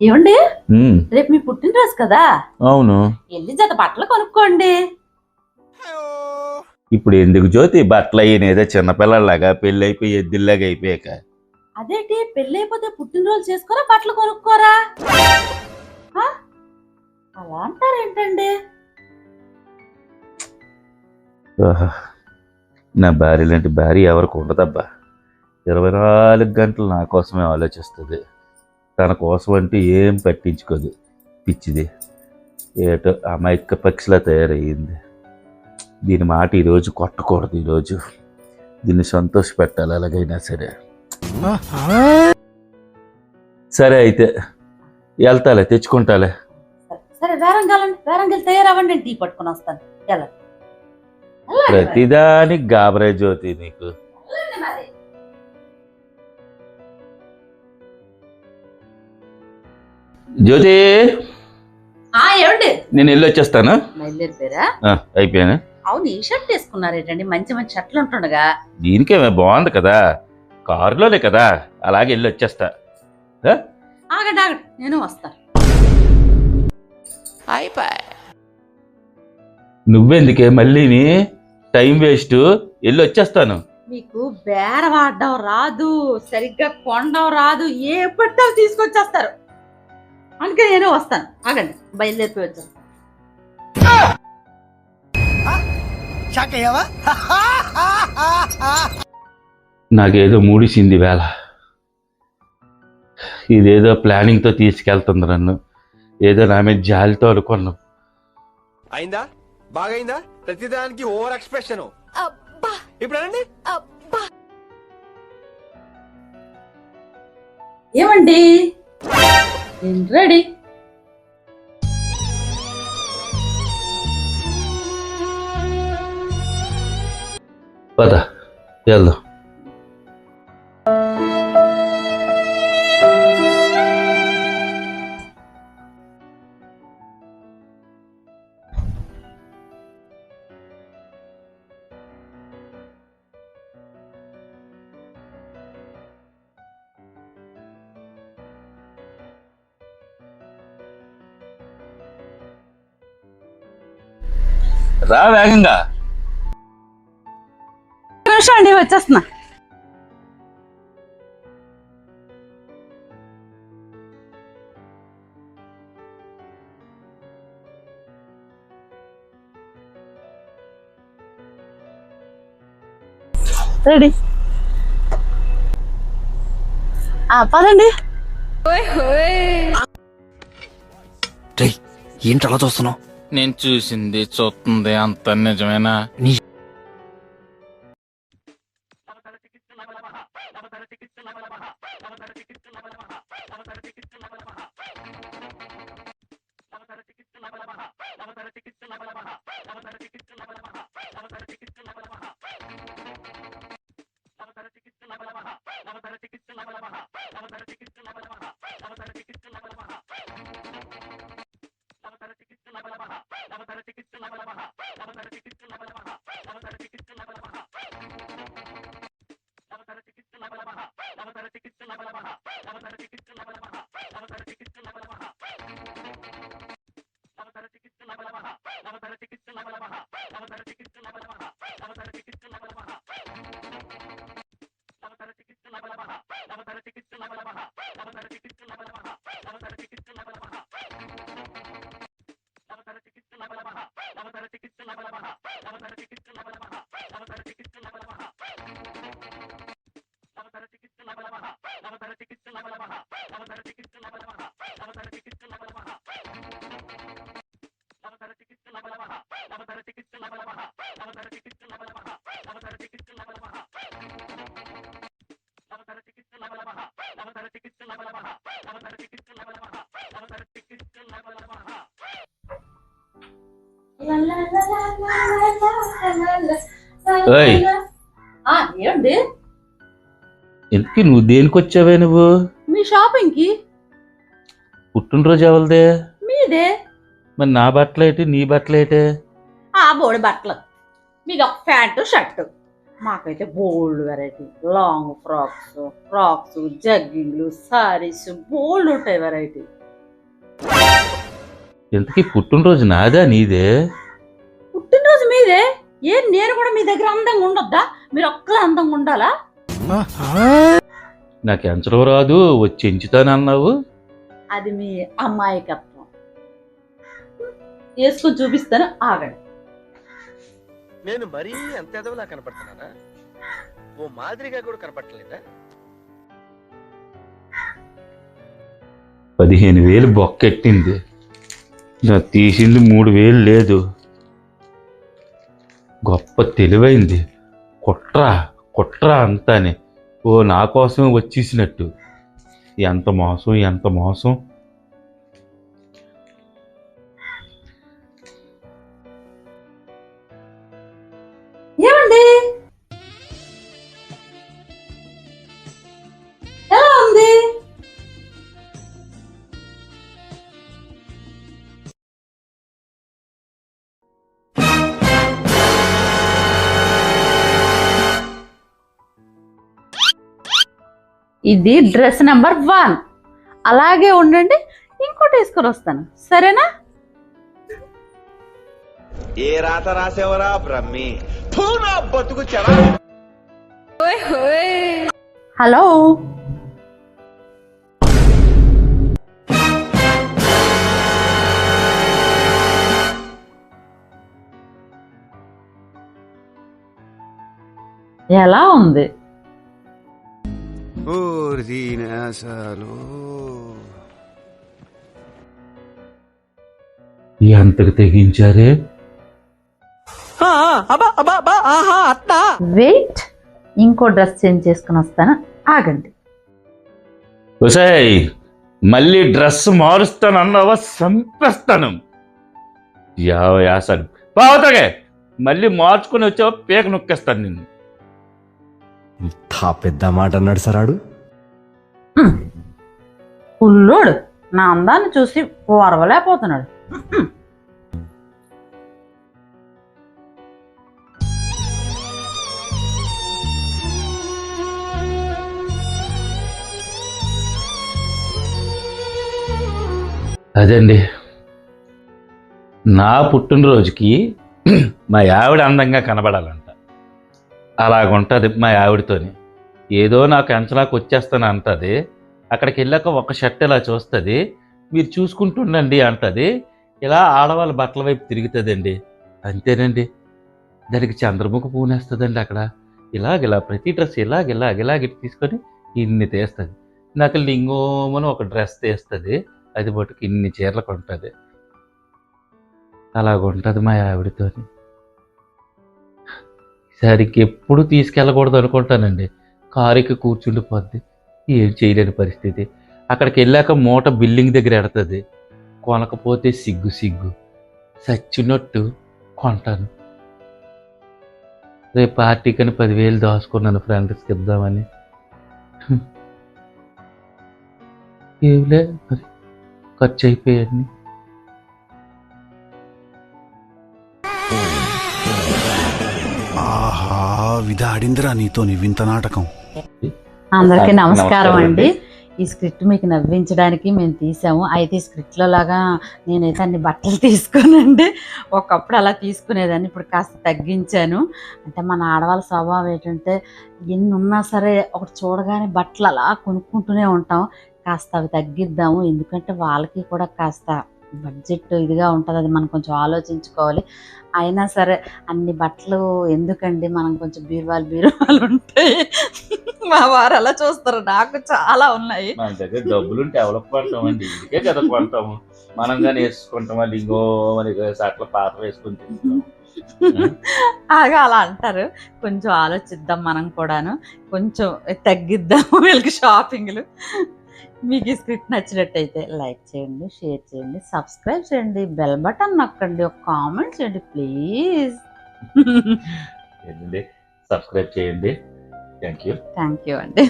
ఏమండి ఉమ్, రేపు మీ పుట్టినరోజు కదా అవును. వెళ్ళి జత బట్టలు కొనుక్కోండి. ఇప్పుడు ఎందుకు జ్యోతి బట్టలు అయ్యేదో చిన్నపిల్లలాగా పెళ్ళి అయిపోయి ఎద్దుల్లాగా అయిపోయాక అదేంటి పెళ్ళి అయిపోతే పుట్టినరోజు చేసుకోరా బట్టలు కొనుక్కోరా? ఆ? అలా అంటారేంటండి? ఆహా, నా భార్య లాంటి భార్య ఎవరికి ఉండదబ్బా. 24 గంటలు నా కోసమే ఆలోచిస్తుంది. తన కోసం అంటే ఏం పట్టించుకోదు. పిచ్చిది ఏటో అమాయక పక్షిలా తయారయ్యింది. దీని మాట ఈరోజు కొట్టకూడదు. ఈరోజు దీన్ని సంతోష పెట్టాలి ఎలాగైనా సరే. సరే అయితే వెళ్తాలే, తెచ్చుకుంటాలే. సరే వేరంగల్ తయారవ్వండి, టీ పట్టుకుని వస్తాను. వెళ్ళండి. వెళ్ళండి మరి. ప్రతిదానికి గాబరే జ్యోతి నీకు. వెళ్ళండి మరి. జ్యోతి, ఏమండి నేను వెళ్ళి వచ్చేస్తాను. బయలుదేరిపోయారా? అయిపోయాను. అవును, ఈ షర్ట్ వేసుకున్నారేటండి? మంచి మంచి షర్ట్లు ఉంటుండగా. దీనికేమే బాగుంది కదా, కారులోనే కదా, అలాగే వెళ్ళి వచ్చేస్తా. ఆగండి నేను వస్తా. నువ్వెందుకే మళ్ళీని టైం వేస్ట్, వెళ్ళి వచ్చేస్తాను. మీకు బేరవాడడం రాదు, సరిగ్గా కొనడం రాదు, ఏ పట్టాలు తీసుకొచ్చేస్తారు. అందుకే నేను వస్తాను. ఆగండి, బయలుదేరిపోయి వచ్చేస్తాను. నాకేదో మూడిసింది వేళ. ఇదేదో ప్లానింగ్తో తీసుకెళ్తుంది నన్ను. ఏదో నా మీద జాలితో అనుకున్నాం. అయిందా? బాగైందా? ప్రతిదానికి ఓవర్ ఎక్స్ప్రెషన్. ఇప్పుడు అనండి. ఏమండి రెడీ? పద వెళ్దాం. రా వేగంగా. నిమిషం అండి, వచ్చేస్తున్నా. రెడీ? పదండి. ఏంటి అలా చూస్తున్నావు? నేను చూసింది చూస్తుంది అంత నిజమేనా? ఏయ్, ఏమండి ఎందుకు నువ్వు దేనికి వచ్చావే? నువ్వు మీ షాపింగ్ కి. పుట్టినరోజు ఎవరిదే? మీదే. మరి నా బట్టలేటి, నీ బట్టలేటే? బోడి బట్టలు. మీకు ఒక ప్యాంటు షర్టు, మాకైతే బోల్డ్ వెరైటీ. లాంగ్ ఫ్రాక్స్, జగ్గింగ్లు, సారీస్ బోల్డ్ ఉంటాయి వెరైటీ. ఇంతకీ పుట్టినరోజు నాదా నీదే? పుట్టినరోజు మీదే. నేను కూడా మీ దగ్గర అందంగా ఉండొద్దా? మీరు ఒక్కలా అందంగా ఉండాలా? నాకు ఎంచడం రాదు, వచ్చి ఎంచుతానన్నావు. అది మీ అమాయకత్వం. వేసుకొని చూపిస్తాను, ఆగండి. నేను మరీ అంత ఎదవలా కనపడుతున్నానా? ఓ మాదిరిగా కూడా కనపడలేదా? 15,000 బొక్కెట్టింది, నా తీసింది 3,000 లేదు. గొప్ప తెలివైంది. కుట్రా అంతానే. ఓ నా కోసమే వచ్చేసినట్టు. ఎంత మోసం. ఏమండి, ఎలా ఉంది? ఇది డ్రెస్ నెంబర్ 1. అలాగే ఉండండి, ఇంకోటి వేసుకొని వస్తాను, సరేనా? ఏ రాత రాసేవరా బ్రహ్మి? నా బతుకు చెడా. హలో, ఎలా ఉంది? ఎంతకు తెగించారే? వెయిట్, ఇంకో డ్రెస్ చేంజ్ చేసుకుని వస్తాను, ఆగండి. ఒసేయ్, మళ్ళీ డ్రెస్ మారుస్తాను అన్నావా? చంపేస్తాను. యాసడు బావతాగే, మళ్ళీ మార్చుకుని వచ్చావా పేక నొక్కేస్తాను నిన్ను. పెద్ద మాట అన్నాడు సరాడు. పుల్లోడు నా అందాన్ని చూసి ఓర్వలేకపోతున్నాడు. అదండి, నా పుట్టినరోజుకి మా ఆవిడ అందంగా కనబడాలంట. అలాగుంటుంది మా ఆవిడతోని. ఏదో నాకు అంచనాకు వచ్చేస్తాను అంటుంది. అక్కడికి వెళ్ళాక ఒక షర్ట్ ఇలా చూస్తుంది, మీరు చూసుకుంటుండండి అంటుంది. ఇలా ఆడవాళ్ళ బట్టల వైపు తిరుగుతుందండి. అంతేనండి, దానికి చంద్రముఖ పూనేస్తుందండి. అక్కడ ఇలాగిలా ప్రతి డ్రెస్ ఇలాగ తీసుకొని ఇన్ని తీస్తుంది. నాకు లింగోమని ఒక డ్రెస్ తీస్తుంది, అది బట్టుకు ఇన్ని చీరలు కొంటుంది. అలాగుంటుంది మా ఆవిడతోని. ఈసారికి ఎప్పుడు తీసుకెళ్ళకూడదు అనుకుంటానండి. కారుకి కూర్చుండిపోద్ది, ఏం చేయలేని పరిస్థితి. అక్కడికి వెళ్ళాక మూట బిల్డింగ్ దగ్గర ఎడుతుంది. కొనకపోతే సిగ్గు చచ్చినట్టు కొంటాను. రేపు పార్టీకని 10,000 దాచుకున్నాను ఫ్రెండ్స్కి ఇద్దామని. ఏమిలే మరి, ఖర్చు అయిపోయాన్ని. ఆహా, విధాడిందిరా నీతో నీ వింత నాటకం. అందరికీ నమస్కారం అండి. ఈ స్క్రిప్ట్ మీకు నవ్వించడానికి మేము తీసాము. అయితే ఈ స్క్రిప్ట్లో లాగా నేనైతే అన్ని బట్టలు తీసుకోనండి. ఒకప్పుడు అలా తీసుకునేదాన్ని, ఇప్పుడు కాస్త తగ్గించాను. అంటే మన ఆడవాళ్ళ స్వభావం ఏంటంటే ఎన్ని ఉన్నా సరే ఒకటి చూడగానే బట్టలు అలా కొనుక్కుంటూనే ఉంటాం. కాస్త అవి తగ్గిద్దాము, ఎందుకంటే వాళ్ళకి కూడా కాస్త బడ్జెట్ ఇదిగా ఉంటుంది, అది మనం కొంచెం ఆలోచించుకోవాలి. అయినా సరే అన్ని బట్టలు ఎందుకండి, మనం కొంచెం బీరువాలు ఉంటాయి. మా వారు అలా చూస్తారు, నాకు చాలా ఉన్నాయి. మన దగ్గర డబ్బులు డెవలప్ కొంటామండి, ఇదికే కదా కొంటాము. మనం కానీ వేసుకుంటామా లింగో మరి అట్లా పాత వేసుకుని అలా అంటారు. కొంచెం ఆలోచిద్దాం, మనం కూడాను కొంచెం తగ్గిద్దాము వీళ్ళకి షాపింగ్లు. మీకు ఈ స్క్రిప్ట్ నచ్చినట్టయితే లైక్ చేయండి, షేర్ చేయండి, సబ్స్క్రైబ్ చేయండి, బెల్ బటన్ నొక్కండి, ఒక కామెంట్ చేయండి ప్లీజ్. సబ్స్క్రైబ్ చేయండి. థ్యాంక్ యూ అండి.